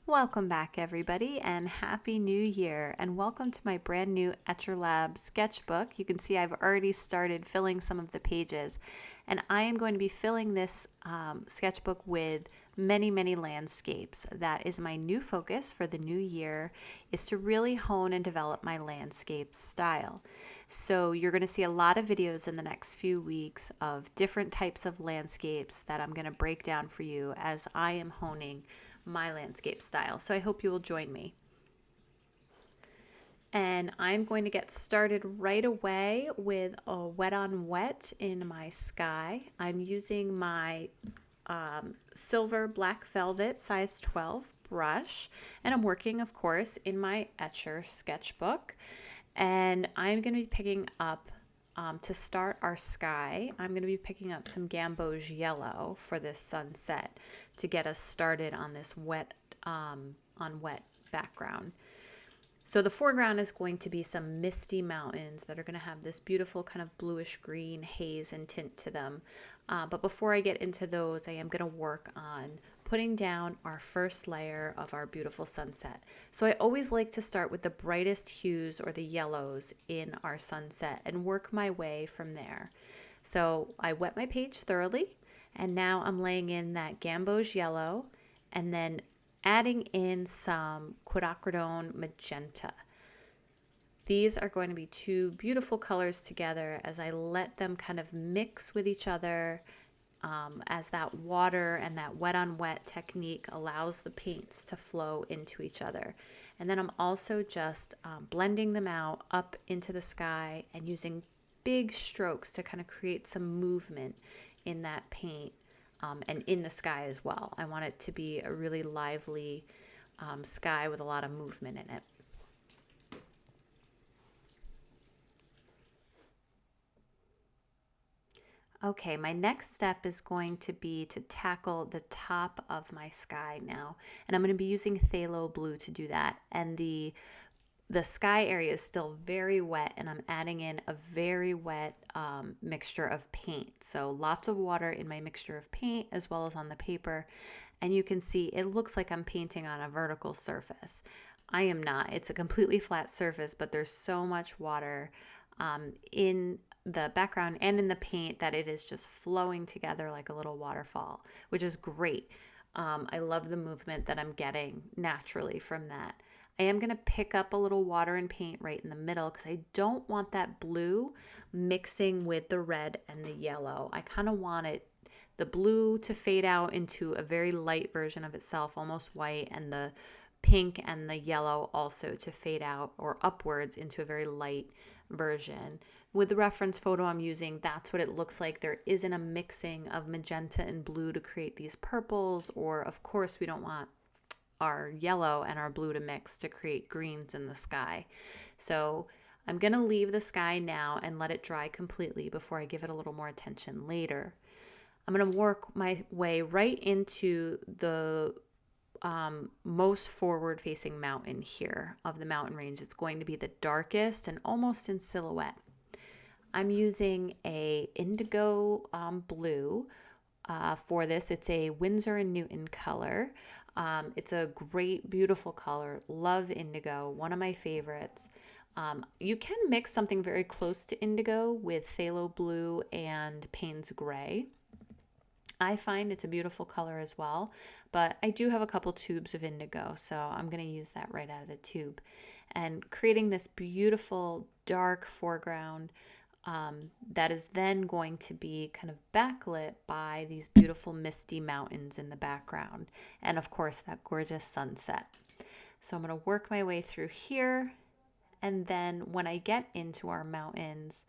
Welcome back, everybody, and Happy New Year, and welcome to my brand new Etchr Sketchbook. You can see I've already started filling some of the pages, and I am going to be filling this sketchbook with many landscapes. That is my new focus for the new year, is to really hone and develop my landscape style. So you're going to see a lot of videos in the next few weeks of different types of landscapes that I'm going to break down for you as I am honing my landscape style. So I hope you will join me. And I'm going to get started right away with a wet on wet in my sky. I'm using my silver black velvet size 12 brush, and I'm working, of course, in my Etchr Sketchbook. And I'm going to be picking up to start our sky, I'm going to be picking up some gamboge yellow for this sunset to get us started on this wet background. So the foreground is going to be some misty mountains that are going to have this beautiful kind of bluish green haze and tint to them. But before I get into those, I am going to work on putting down our first layer of our beautiful sunset. So I always like to start with the brightest hues or the yellows in our sunset and work my way from there. So I wet my page thoroughly, and now I'm laying in that gamboge yellow and then adding in some quinacridone magenta. These are going to be two beautiful colors together as I let them kind of mix with each other as that water and that wet on wet technique allows the paints to flow into each other. And then I'm also just blending them out up into the sky and using big strokes to kind of create some movement in that paint and in the sky as well. I want it to be a really lively sky with a lot of movement in it. Okay, my next step is going to be to tackle the top of my sky now. And I'm going to be using phthalo blue to do that. And the sky area is still very wet, and I'm adding in a very wet mixture of paint. So lots of water in my mixture of paint as well as on the paper. And you can see it looks like I'm painting on a vertical surface. I am not. It's a completely flat surface, but there's so much water in the background and in the paint that it is just flowing together like a little waterfall, which is great. I love the movement that I'm getting naturally from that. I am going to pick up a little water and paint right in the middle because I don't want that blue mixing with the red and the yellow. I kind of want the blue to fade out into a very light version of itself, almost white, and the pink and the yellow also to fade out or upwards into a very light version. With the reference photo I'm using, that's what it looks like. There isn't a mixing of magenta and blue to create these purples, or of course we don't want our yellow and our blue to mix to create greens in the sky. So I'm going to leave the sky now and let it dry completely before I give it a little more attention later. I'm going to work my way right into the most forward facing mountain here of the mountain range. It's going to be the darkest and almost in silhouette. I'm using a indigo blue for this. It's a Winsor & Newton color. It's a great, beautiful color. Love indigo, one of my favorites. You can mix something very close to indigo with phthalo blue and Payne's gray. I find it's a beautiful color as well, but I do have a couple tubes of indigo, so I'm going to use that right out of the tube. And creating this beautiful dark foreground that is then going to be kind of backlit by these beautiful misty mountains in the background, and of course that gorgeous sunset. So I'm going to work my way through here, and then when I get into our mountains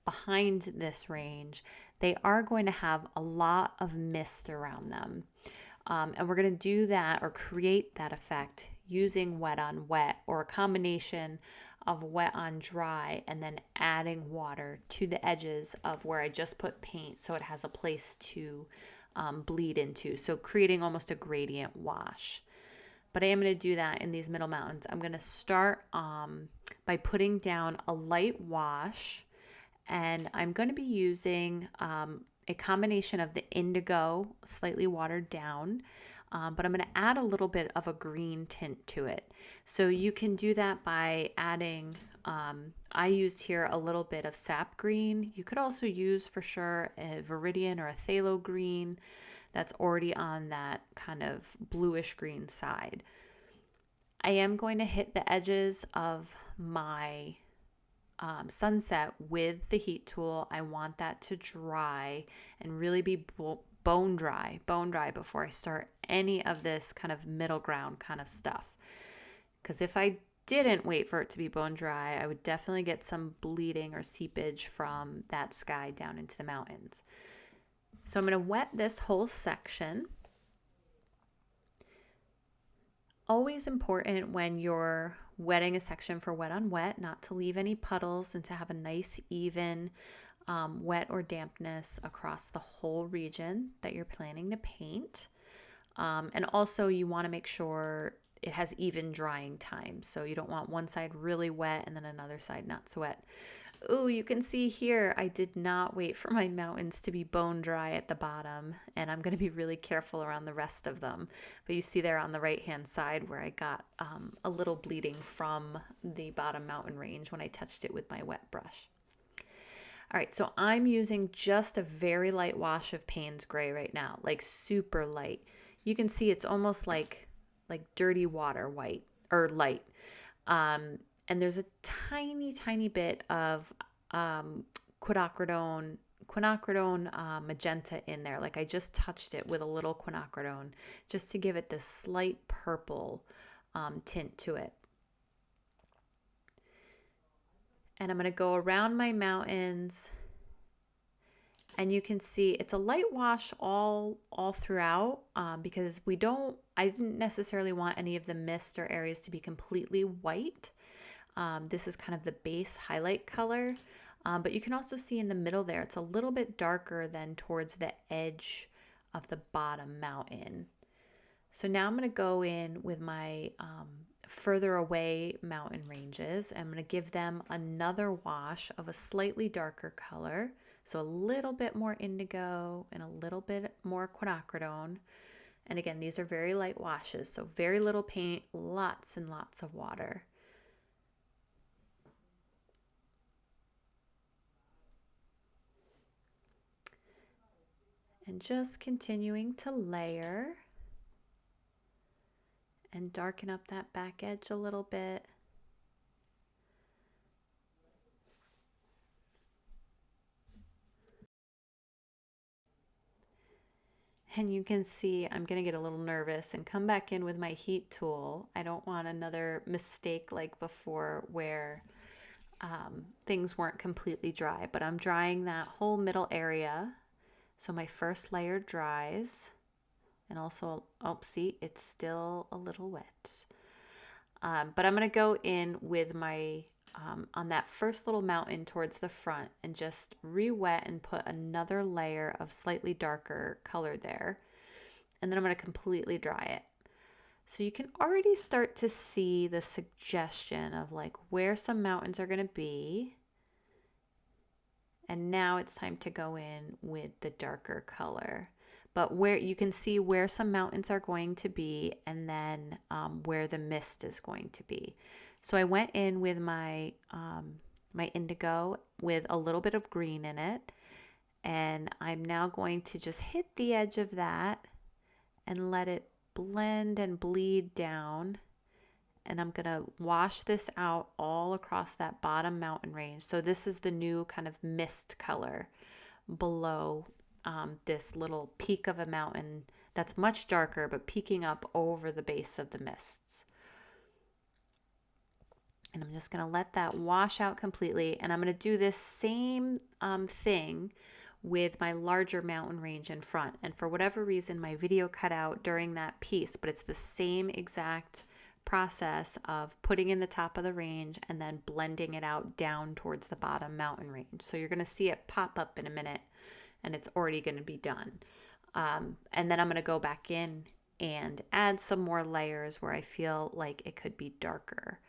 behind this range, they are going to have a lot of mist around them. And we're going to do that or create that effect using wet on wet, or a combination of wet on dry and then adding water to the edges of where I just put paint so it has a place to bleed into. So creating almost a gradient wash. But I am going to do that in these middle mountains. I'm going to start by putting down a light wash, and I'm going to be using a combination of the indigo, slightly watered down, but I'm going to add a little bit of a green tint to it. So you can do that by adding, I used here a little bit of sap green. You could also use for sure a viridian or a phthalo green that's already on that kind of bluish green side. I am going to hit the edges of my sunset with the heat tool. I want that to dry and really be bone dry before I start any of this kind of middle ground kind of stuff. Because if I didn't wait for it to be bone dry, I would definitely get some bleeding or seepage from that sky down into the mountains. So I'm going to wet this whole section. Always important when you're wetting a section for wet on wet, not to leave any puddles and to have a nice even wet or dampness across the whole region that you're planning to paint. And also you want to make sure it has even drying time. So you don't want one side really wet and then another side not so wet. Oh, you can see here, I did not wait for my mountains to be bone dry at the bottom, and I'm going to be really careful around the rest of them. But you see there on the right-hand side where I got a little bleeding from the bottom mountain range when I touched it with my wet brush. All right, so I'm using just a very light wash of Payne's Gray right now, like super light. You can see it's almost like dirty water white or light. And there's a tiny bit of quinacridone magenta in there. Like I just touched it with a little quinacridone just to give it this slight purple tint to it. And I'm going to go around my mountains. And you can see it's a light wash all throughout because I didn't necessarily want any of the mist or areas to be completely white. This is kind of the base highlight color, but you can also see in the middle there, it's a little bit darker than towards the edge of the bottom mountain. So now I'm going to go in with my further away mountain ranges. I'm going to give them another wash of a slightly darker color. So a little bit more indigo and a little bit more quinacridone. And again, these are very light washes, so very little paint, lots and lots of water. And just continuing to layer and darken up that back edge a little bit. And you can see I'm going to get a little nervous and come back in with my heat tool. I don't want another mistake like before where things weren't completely dry, but I'm drying that whole middle area. So my first layer dries, and also, oh, see, it's still a little wet. But I'm going to go in with my, on that first little mountain towards the front and just re-wet and put another layer of slightly darker color there. And then I'm going to completely dry it. So you can already start to see the suggestion of like where some mountains are going to be. And now it's time to go in with the darker color. But where you can see where some mountains are going to be and then where the mist is going to be. So I went in with my, my indigo with a little bit of green in it. And I'm now going to just hit the edge of that and let it blend and bleed down. And I'm going to wash this out all across that bottom mountain range. So this is the new kind of mist color below this little peak of a mountain that's much darker, but peeking up over the base of the mists. And I'm just going to let that wash out completely. And I'm going to do this same thing with my larger mountain range in front. And for whatever reason, my video cut out during that piece, but it's the same exact process of putting in the top of the range and then blending it out down towards the bottom mountain range. So you're going to see it pop up in a minute and it's already going to be done. And then I'm going to go back in and add some more layers where I feel like it could be darker.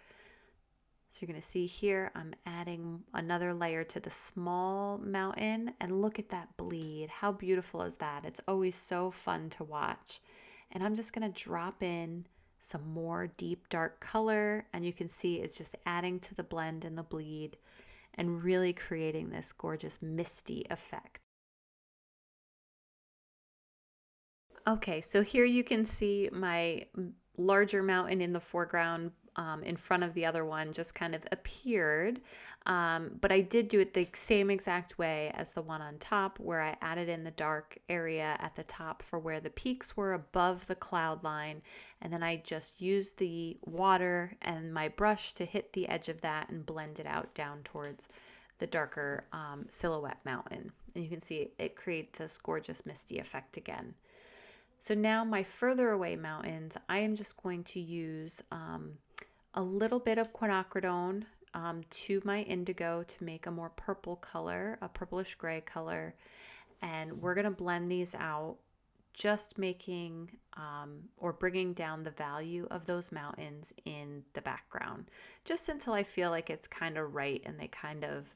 So you're going to see here, I'm adding another layer to the small mountain and look at that bleed. How beautiful is that? It's always so fun to watch. And I'm just going to drop in some more deep dark color, and you can see it's just adding to the blend and the bleed and really creating this gorgeous misty effect. Okay, so here you can see my larger mountain in the foreground in front of the other one just kind of appeared. But I did do it the same exact way as the one on top, where I added in the dark area at the top for where the peaks were above the cloud line. And then I just used the water and my brush to hit the edge of that and blend it out down towards the darker silhouette mountain. And you can see it creates this gorgeous misty effect again. So now my further away mountains, I am just going to use a little bit of quinacridone to my indigo to make a more purple color, a purplish gray color. And we're going to blend these out, just making or bringing down the value of those mountains in the background, just until I feel like it's kind of right and they kind of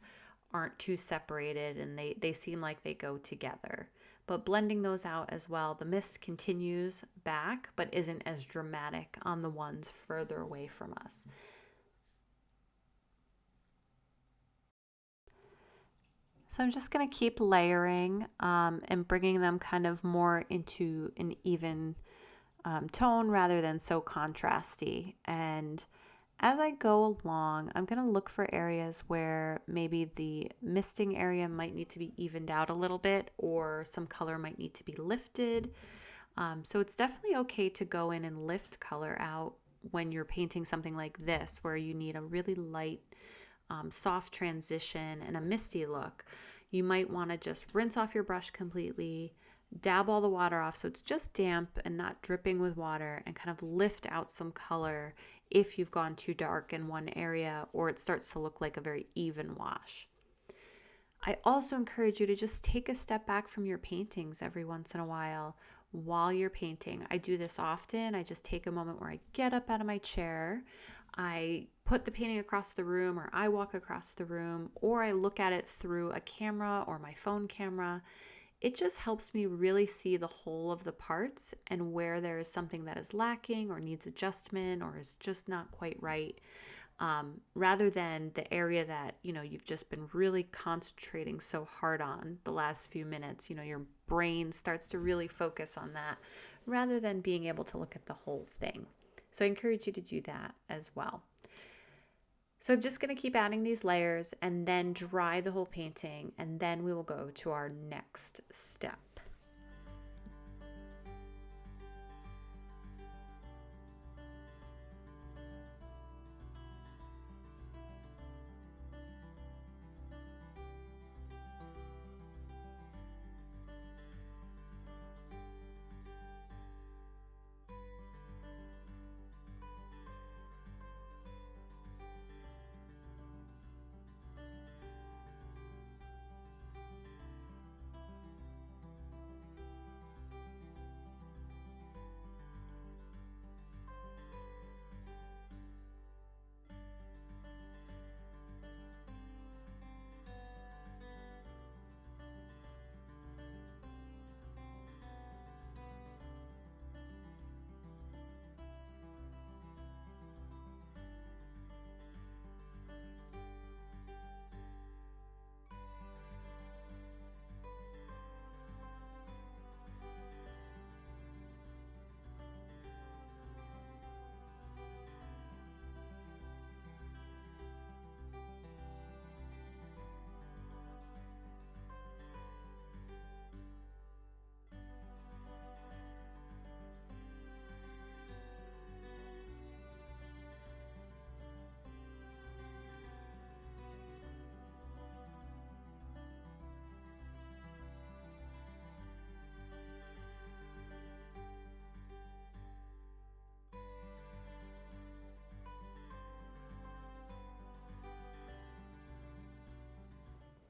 aren't too separated and they seem like they go together. But blending those out as well, the mist continues back but isn't as dramatic on the ones further away from us. So I'm just going to keep layering and bringing them kind of more into an even tone rather than so contrasty. And as I go along, I'm going to look for areas where maybe the misting area might need to be evened out a little bit, or some color might need to be lifted. So it's definitely okay to go in and lift color out when you're painting something like this, where you need a really light, soft transition and a misty look. You might want to just rinse off your brush completely, dab all the water off so it's just damp and not dripping with water, and kind of lift out some color if you've gone too dark in one area or it starts to look like a very even wash. I also encourage you to just take a step back from your paintings every once in a while you're painting. I do this often. I just take a moment where I get up out of my chair, I put the painting across the room, or I walk across the room, or I look at it through a camera or my phone camera. It just helps me really see the whole of the parts and where there is something that is lacking or needs adjustment or is just not quite right, rather than the area that you've just been really concentrating so hard on the last few minutes. Your brain starts to really focus on that rather than being able to look at the whole thing. So I encourage you to do that as well. So I'm just going to keep adding these layers and then dry the whole painting, and then we will go to our next step.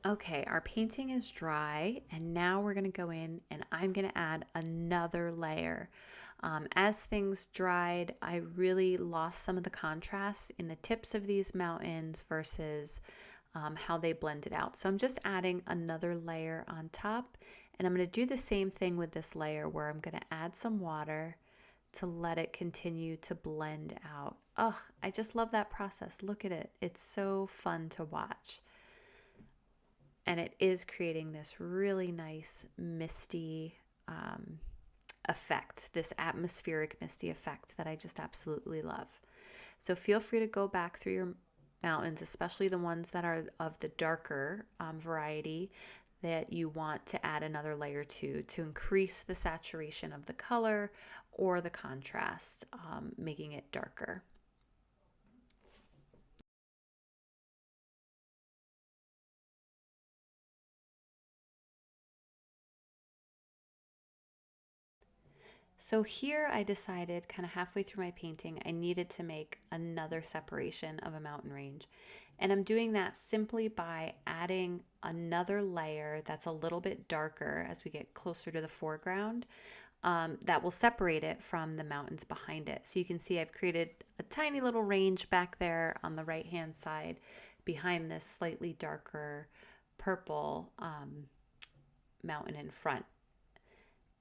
Okay, our painting is dry, and now we're going to go in and I'm going to add another layer. As things dried, I really lost some of the contrast in the tips of these mountains versus how they blended out. So I'm just adding another layer on top, and I'm going to do the same thing with this layer where I'm going to add some water to let it continue to blend out. Oh, I just love that process. Look at it. It's so fun to watch. And it is creating this really nice misty effect, this atmospheric misty effect that I just absolutely love. So feel free to go back through your mountains, especially the ones that are of the darker variety that you want to add another layer to increase the saturation of the color or the contrast, making it darker. So here I decided kind of halfway through my painting, I needed to make another separation of a mountain range. And I'm doing that simply by adding another layer that's a little bit darker as we get closer to the foreground, that will separate it from the mountains behind it. So you can see I've created a tiny little range back there on the right hand side behind this slightly darker purple mountain in front.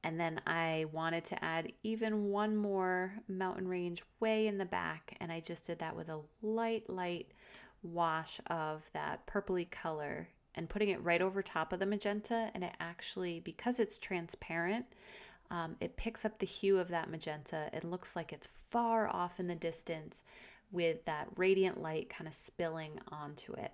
And then I wanted to add even one more mountain range way in the back, and I just did that with a light wash of that purpley color and putting it right over top of the magenta. And it actually, because it's transparent, it picks up the hue of that magenta. It looks like it's far off in the distance with that radiant light kind of spilling onto it.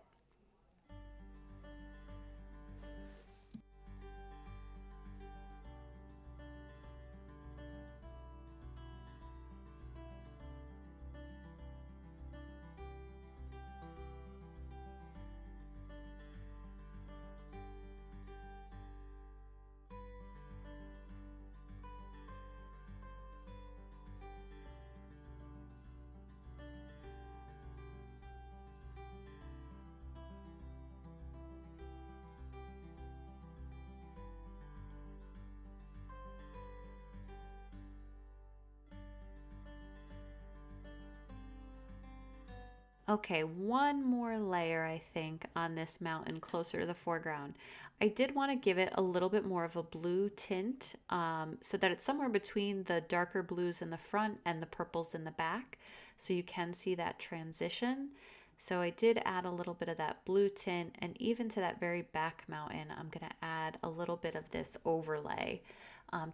Okay, one more layer, I think, on this mountain closer to the foreground. I did want to give it a little bit more of a blue tint, so that it's somewhere between the darker blues in the front and the purples in the back, so you can see that transition. So I did add a little bit of that blue tint, and even to that very back mountain, I'm going to add a little bit of this overlay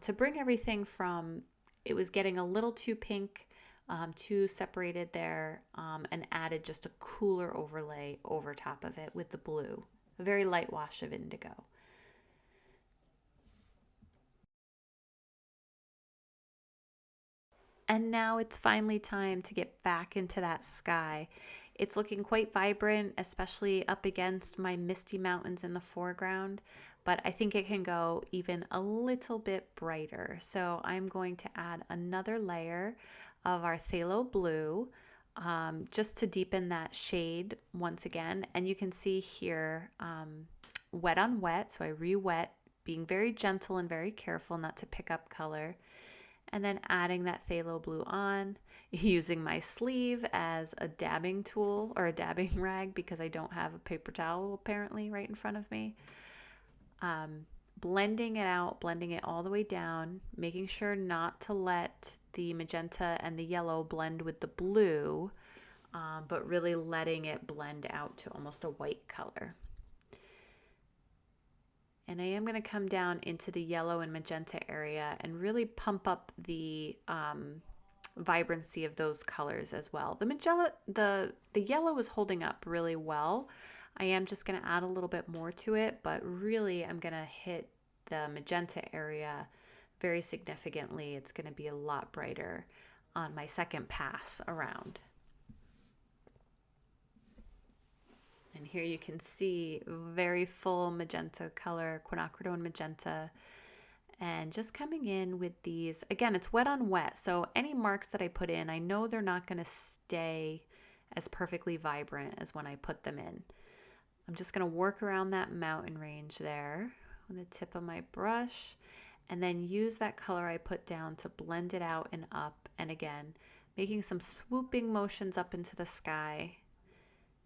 to bring everything from, it was getting a little too pink, too separated there, and added just a cooler overlay over top of it with the blue, a very light wash of indigo. And now it's finally time to get back into that sky. It's looking quite vibrant, especially up against my misty mountains in the foreground, but I think it can go even a little bit brighter. So I'm going to add another layer of our phthalo blue, just to deepen that shade once again. And you can see here, wet on wet, so I re-wet, being very gentle and very careful not to pick up color. And then adding that phthalo blue on, using my sleeve as a dabbing tool or a dabbing rag because I don't have a paper towel apparently right in front of me. Blending it out, blending it all the way down, making sure not to let the magenta and the yellow blend with the blue, but really letting it blend out to almost a white color. And I am going to come down into the yellow and magenta area and really pump up the vibrancy of those colors as well. The yellow is holding up really well. I am just going to add a little bit more to it, but really I'm going to hit the magenta area very significantly. It's going to be a lot brighter on my second pass around. And here you can see very full magenta color, quinacridone magenta, and just coming in with these, again, it's wet on wet. So any marks that I put in, I know they're not going to stay as perfectly vibrant as when I put them in. I'm just going to work around that mountain range there with the tip of my brush, and then use that color I put down to blend it out and up. And again, making some swooping motions up into the sky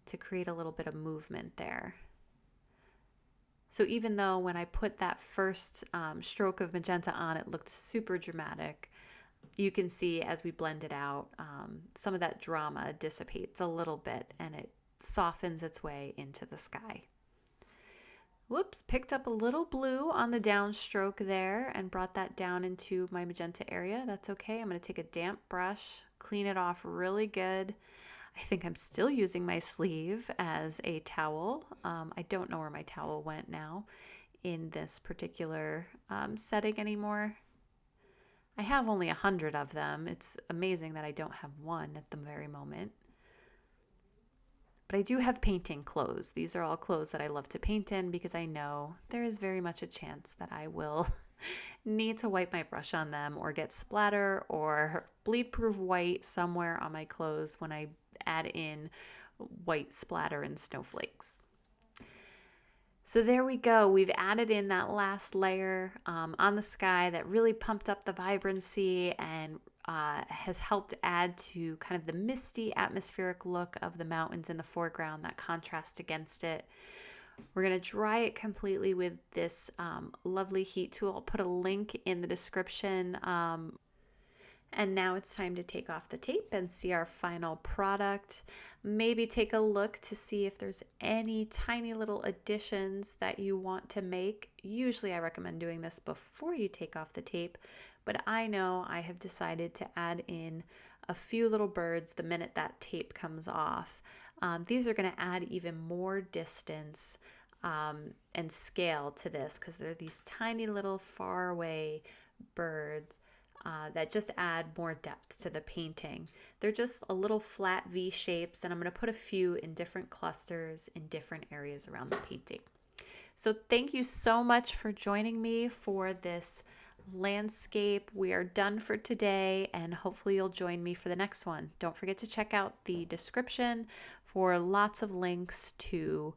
to create a little bit of movement there. So even though when I put that first stroke of magenta on, it looked super dramatic, you can see as we blend it out, some of that drama dissipates a little bit and it softens its way into the sky. Whoops, picked up a little blue on the downstroke there and brought that down into my magenta area. That's okay. I'm going to take a damp brush, clean it off really good. I think I'm still using my sleeve as a towel. I don't know where my towel went now in this particular setting anymore. I have only 100 of them. It's amazing that I don't have one at the very moment. But I do have painting clothes. These are all clothes that I love to paint in because I know there is very much a chance that I will need to wipe my brush on them or get splatter or bleed-proof white somewhere on my clothes when I add in white splatter and snowflakes. So there we go. We've added in that last layer on the sky that really pumped up the vibrancy and has helped add to kind of the misty atmospheric look of the mountains in the foreground, that contrast against it. We're going to dry it completely with this lovely heat tool. I'll put a link in the description. And now it's time to take off the tape and see our final product. Maybe take a look to see if there's any tiny little additions that you want to make. Usually I recommend doing this before you take off the tape, but I know I have decided to add in a few little birds the minute that tape comes off. These are going to add even more distance and scale to this because they're these tiny little far away birds. That just add more depth to the painting. They're just a little flat V shapes, and I'm going to put a few in different clusters in different areas around the painting. So thank you so much for joining me for this landscape. We are done for today, and hopefully you'll join me for the next one. Don't forget to check out the description for lots of links to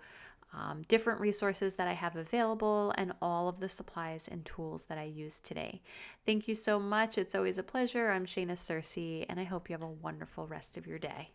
different resources that I have available and all of the supplies and tools that I used today. Thank you so much. It's always a pleasure. I'm Shayna Cersei, and I hope you have a wonderful rest of your day.